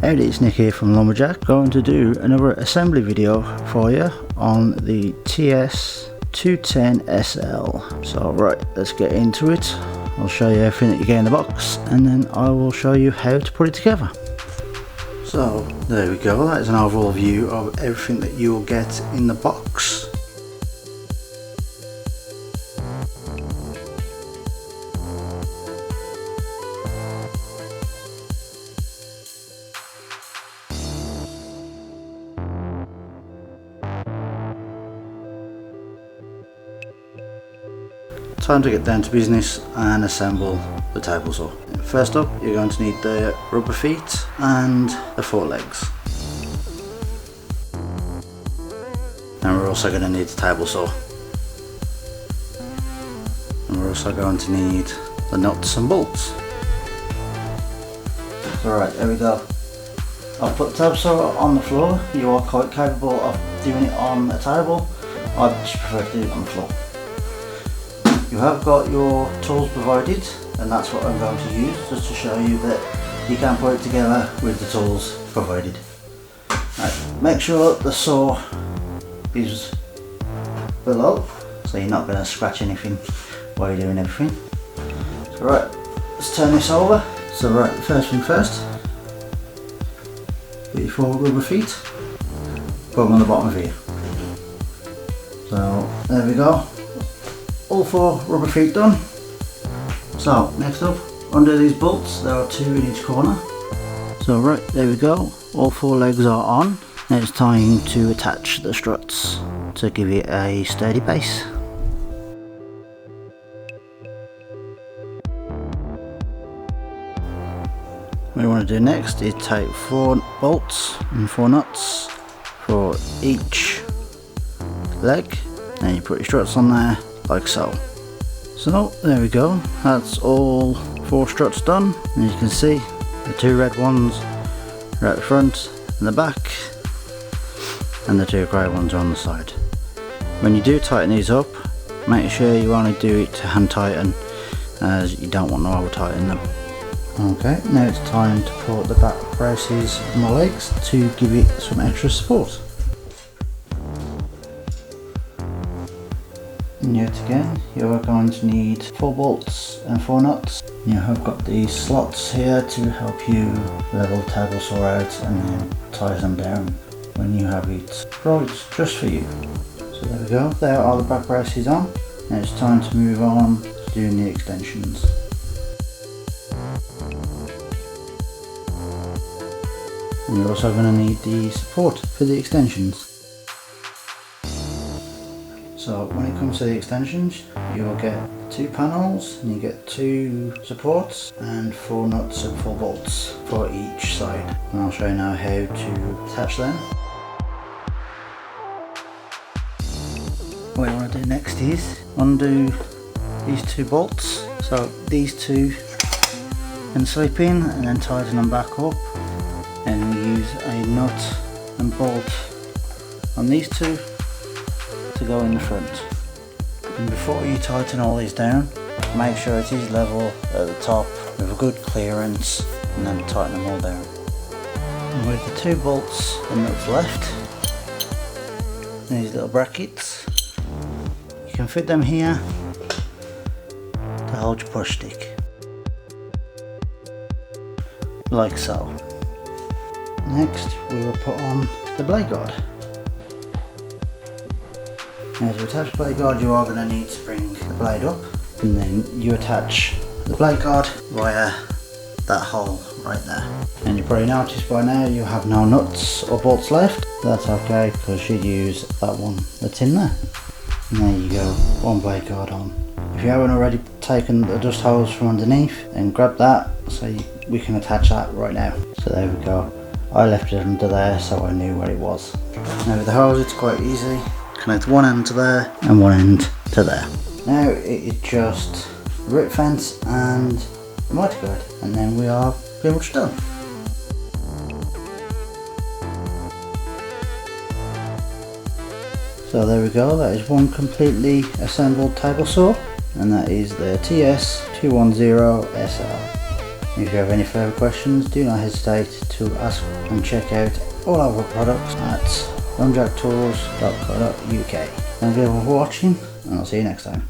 Howdy, it's Nick here from Lumberjack, going to do another assembly video for you on the TS210SL. So right, let's get into it. I'll show you everything that you get in the box and then I will show you how to put it together. So there we go, that is an overall view of everything that you will get in the box. Time to get down to business and assemble the table saw. First up, you're going to need the rubber feet and the forelegs. And we're also going to need the table saw. And we're also going to need the nuts and bolts. Alright, there we go. I've put the table saw on the floor. You are quite capable of doing it on a table. I just prefer to do it on the floor. You have got your tools provided, and that's what I'm going to use just to show you that you can put it together with the tools provided. Right, make sure the saw is below so you're not going to scratch anything while you're doing everything. So right, let's turn this over. So right, first thing first, get your 4 rubber feet, put them on the bottom here. So there we go. All 4 rubber feet done. So next up, under these bolts there are 2 in each corner. So right, there we go, all 4 legs are on. Now it's time to attach the struts to give it a sturdy base. What you want to do next is take 4 bolts and 4 nuts for each leg. Then you put your struts on there like so. So there we go, that's all 4 struts done, and you can see the 2 red ones are at the front and the back, and the 2 grey ones are on the side. When you do tighten these up, make sure you only do it to hand tighten, as you don't want to over tighten them. Okay, now it's time to put the back braces on the legs to give it some extra support. And yet again, you are going to need 4 bolts and 4 nuts. You have got these slots here to help you level the table saw out and then tie them down when you have it right just for you. So there we go, there are the back braces on. Now it's time to move on to doing the extensions. And you're also going to need the support for the extensions. So when it comes to the extensions, you'll get 2 panels and you get 2 supports and 4 nuts and 4 bolts for each side. And I'll show you now how to attach them. What you want to do next is undo these 2 bolts. So these 2 can slip in and then tighten them back up. And use a nut and bolt on these 2 to go in the front. And before you tighten all these down, make sure it is level at the top with a good clearance, and then tighten them all down. And with the 2 bolts and nuts left, these little brackets, you can fit them here to hold your push stick, like so. Next we will put on the blade guard. Now to attach the blade guard, you are going to need to bring the blade up, and then you attach the blade guard via that hole right there. And you probably noticed by now you have no nuts or bolts left. That's okay, because you'd use that one that's in there. And there you go, 1 blade guard on. If you haven't already taken the dust hose from underneath, then grab that so we can attach that right now. So there we go. I left it under there so I knew where it was. Now with the hose it's quite easy. Connect one end to there and one end to there. Now it is just the rip fence and the mitre guard, and then we are pretty much done. So there we go, that is one completely assembled table saw, and that is the TS210SL. If you have any further questions, do not hesitate to ask and check out all our products at lumberjacktools.co.uk. Thank you for watching, and I'll see you next time.